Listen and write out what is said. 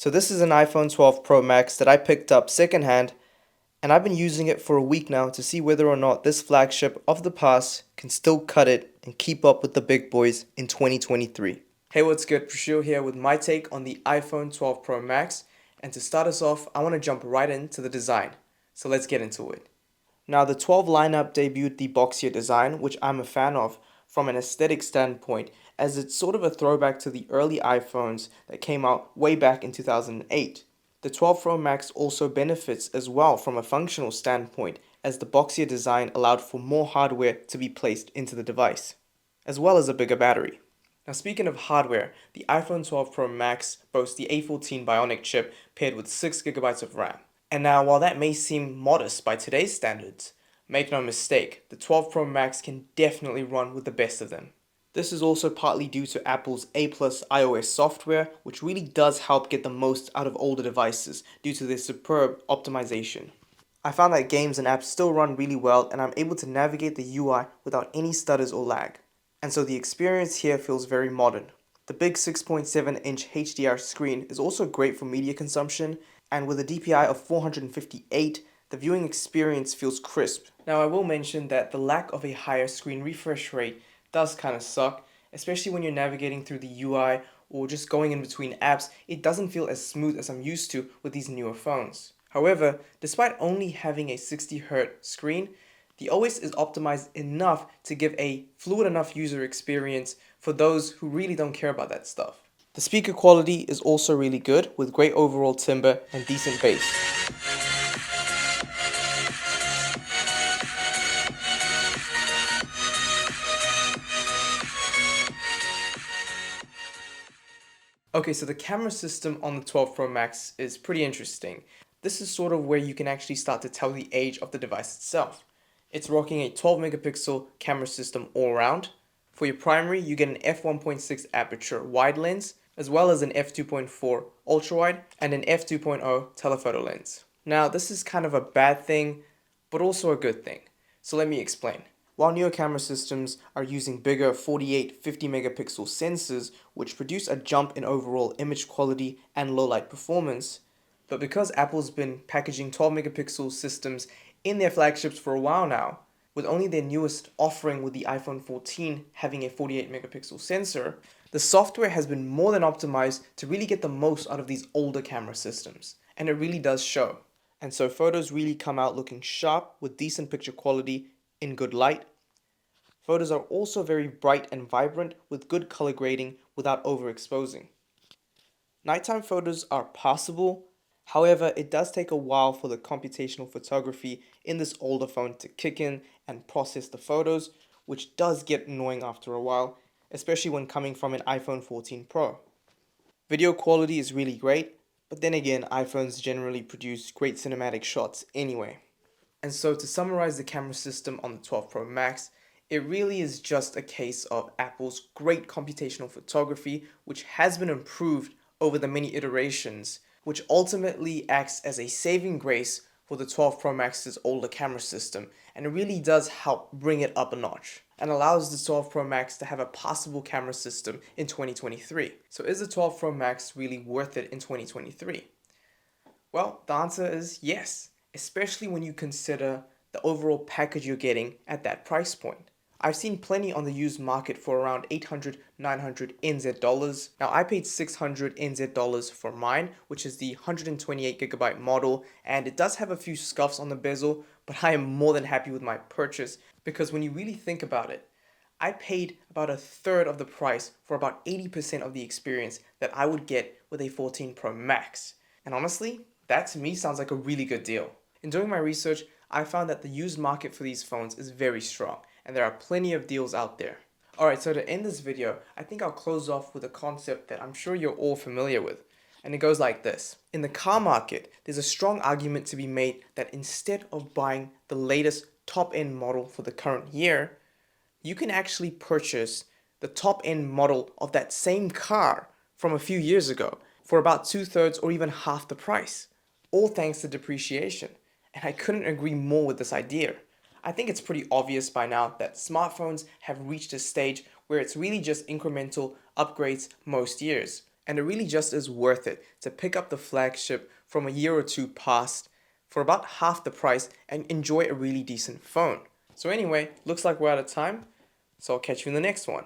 So this is an iPhone 12 Pro Max that I picked up secondhand, and I've been using it for a week now to see whether or not this flagship of the past can still cut it and keep up with the big boys in 2023. Hey, what's good? Prash here with my take on the iPhone 12 Pro Max, and to start us off, I want to jump right into the design. So let's get into it. Now, the 12 lineup debuted the boxier design, which I'm a fan of from an aesthetic standpoint, as it's sort of a throwback to the early iPhones that came out way back in 2008. The 12 Pro Max also benefits as well from a functional standpoint, as the boxier design allowed for more hardware to be placed into the device, as well as a bigger battery. Now, speaking of hardware, the iPhone 12 Pro Max boasts the A14 Bionic chip paired with 6GB of RAM. And now, while that may seem modest by today's standards, make no mistake, the 12 Pro Max can definitely run with the best of them. This is also partly due to Apple's A+ iOS software, which really does help get the most out of older devices due to their superb optimization. I found that games and apps still run really well, and I'm able to navigate the UI without any stutters or lag. And so the experience here feels very modern. The big 6.7-inch HDR screen is also great for media consumption, and with a DPI of 458, the viewing experience feels crisp. Now, I will mention that the lack of a higher screen refresh rate does kind of suck, especially when you're navigating through the UI or just going in between apps. It doesn't feel as smooth as I'm used to with these newer phones. However, despite only having a 60Hz screen, the OS is optimized enough to give a fluid enough user experience for those who really don't care about that stuff. The speaker quality is also really good, with great overall timbre and decent bass. Okay, so the camera system on the 12 Pro Max is pretty interesting. This is sort of where you can actually start to tell the age of the device itself. It's rocking a 12 megapixel camera system all around. For your primary, you get an f1.6 aperture wide lens, as well as an f2.4 ultra wide and an f2.0 telephoto lens. Now, this is kind of a bad thing, but also a good thing. So let me explain. While newer camera systems are using bigger 48, 50 megapixel sensors, which produce a jump in overall image quality and low light performance, but because Apple's been packaging 12 megapixel systems in their flagships for a while now, with only their newest offering with the iPhone 14 having a 48 megapixel sensor, the software has been more than optimized to really get the most out of these older camera systems, and it really does show. And so photos really come out looking sharp with decent picture quality in good light. Photos are also very bright and vibrant with good color grading without overexposing. Nighttime photos are passable. However, it does take a while for the computational photography in this older phone to kick in and process the photos, which does get annoying after a while, especially when coming from an iPhone 14 Pro. Video quality is really great, but then again, iPhones generally produce great cinematic shots anyway. And so to summarize the camera system on the 12 Pro Max, it really is just a case of Apple's great computational photography, which has been improved over the many iterations, which ultimately acts as a saving grace for the 12 Pro Max's older camera system, and it really does help bring it up a notch, and allows the 12 Pro Max to have a passable camera system in 2023. So is the 12 Pro Max really worth it in 2023? Well, the answer is yes, especially when you consider the overall package you're getting at that price point. I've seen plenty on the used market for around 800, 900 NZ dollars. Now, I paid 600 NZ dollars for mine, which is the 128GB model, and it does have a few scuffs on the bezel, but I am more than happy with my purchase because when you really think about it, I paid about a third of the price for about 80% of the experience that I would get with a 14 Pro Max. And honestly, that to me sounds like a really good deal. In doing my research, I found that the used market for these phones is very strong, and there are plenty of deals out there. Alright, so to end this video, I think I'll close off with a concept that I'm sure you're all familiar with. And it goes like this. In the car market, there's a strong argument to be made that instead of buying the latest top-end model for the current year, you can actually purchase the top-end model of that same car from a few years ago for about 2/3 or even half the price, all thanks to depreciation. And I couldn't agree more with this idea. I think it's pretty obvious by now that smartphones have reached a stage where it's really just incremental upgrades most years. and it really just is worth it to pick up the flagship from a year or two past for about half the price and enjoy a really decent phone. So anyway, looks like we're out of time, so I'll catch you in the next one.